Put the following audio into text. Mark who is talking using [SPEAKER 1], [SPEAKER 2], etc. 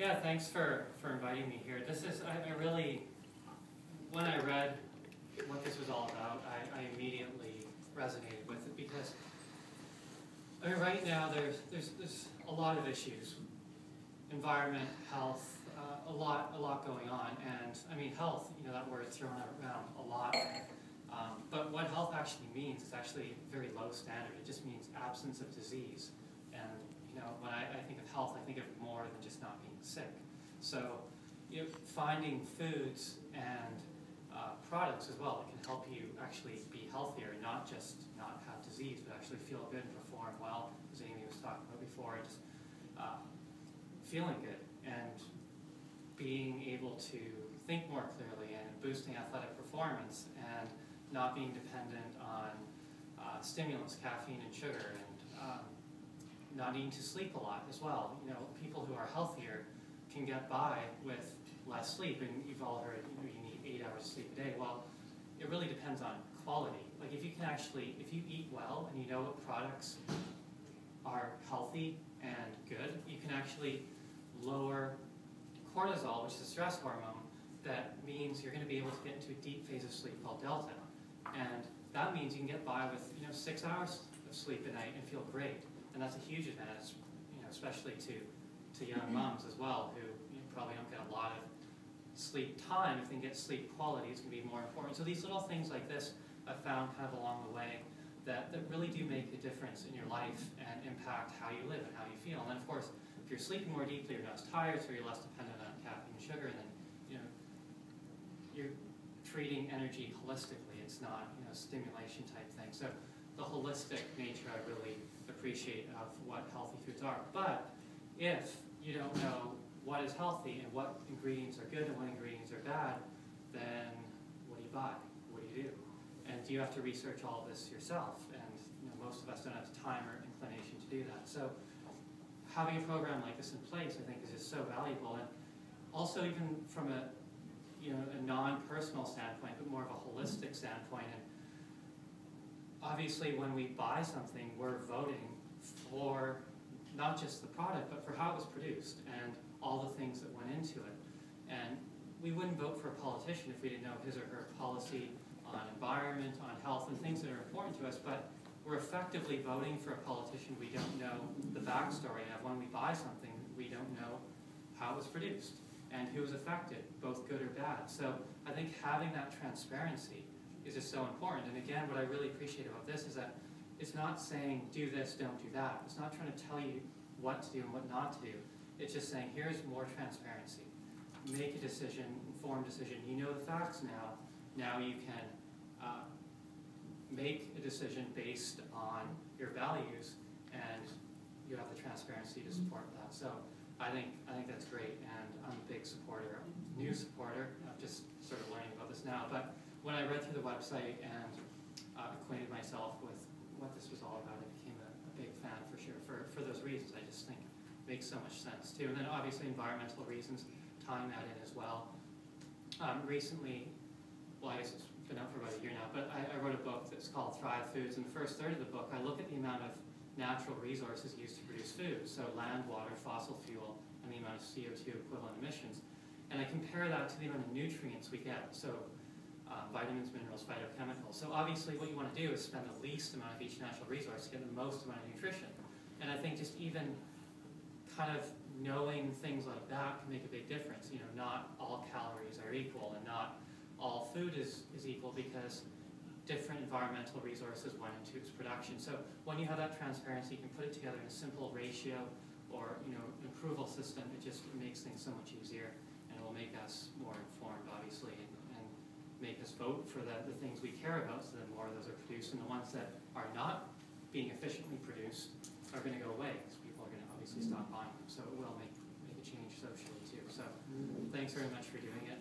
[SPEAKER 1] Yeah, thanks for inviting me here. This is, I really, when I read what this was all about, I immediately resonated with it because, I mean, right now there's a lot of issues. Environment, health, a lot going on. And I mean, health, you know, that word's thrown around a lot. But what health actually means is actually very low standard. It just means absence of disease. And you know, when I think of health, I think of more than just not being sick. So, you know, finding foods and products as well that can help you actually be healthier, not just not have disease, but actually feel good and perform well, as Amy was talking about before, just feeling good and being able to think more clearly and boosting athletic performance and not being dependent on stimulants, caffeine and sugar, and not needing to sleep a lot as well. You know, people who are healthier can get by with less sleep, and you've all heard, you know, you need 8 hours of sleep a day. Well, it really depends on quality. Like if you can actually, if you eat well and you know what products are healthy and good, you can actually lower cortisol, which is a stress hormone, that means you're going to be able to get into a deep phase of sleep called delta. And that means you can get by with, you know, 6 hours of sleep a night and feel great. And that's a huge advantage, you know, especially to young moms as well, who, you know, probably don't get a lot of sleep time. If they can get sleep quality, it's going to be more important. So these little things like this I've found kind of along the way that really do make a difference in your life and impact how you live and how you feel. And then of course, if you're sleeping more deeply, you're not as tired, so you're less dependent on caffeine and sugar, and then, you know, you're treating energy holistically. It's not, you know, stimulation type thing. So the holistic nature I really appreciate of what healthy foods are. But if you don't know what is healthy and what ingredients are good and what ingredients are bad, then what do you buy? What do you do? And do you have to research all of this yourself? And you know, most of us don't have the time or inclination to do that. So having a program like this in place, I think, is just so valuable. And also, even from a, you know, a non-personal standpoint, but more of a holistic standpoint. And obviously, when we buy something, we're voting for not just the product, but for how it was produced and all the things that went into it. And we wouldn't vote for a politician if we didn't know his or her policy on environment, on health, and things that are important to us. But we're effectively voting for a politician we don't know the backstory of. When we buy something, we don't know how it was produced and who was affected, both good or bad. So I think having that transparency is just so important. And again, what I really appreciate about this is that it's not saying do this, don't do that. It's not trying to tell you what to do and what not to do. It's just saying here's more transparency. Make a decision, informed decision. You know the facts now. Now you can make a decision based on your values, and you have the transparency to support that. So I think that's great, and I'm a big supporter, new supporter. I'm just sort of learning about this now. But when I read through the website and acquainted myself with what this was all about, I became a big fan for sure. For those reasons, I just think it makes so much sense too. And then obviously environmental reasons, tying that in as well. Recently, well, I guess it's been out for about a year now, but I wrote a book that's called Thrive Foods. In the first third of the book, I look at the amount of natural resources used to produce food, so land, water, fossil fuel, and the amount of CO2 equivalent emissions. And I compare that to the amount of nutrients we get, so vitamins, minerals, phytochemicals. So obviously what you want to do is spend the least amount of each natural resource to get the most amount of nutrition. And I think just even kind of knowing things like that can make a big difference. You know, not all calories are equal, and not all food is equal, because different environmental resources went into its production. So when you have that transparency, you can put it together in a simple ratio or, you know, an approval system. It just makes things so much easier, and it will make us more informed, obviously, and make us vote for the things we care about, so that more of those are produced, and the ones that are not being efficiently produced are going to go away, because people are going to obviously stop buying them. So it will make a change socially too. So thanks very much for doing it.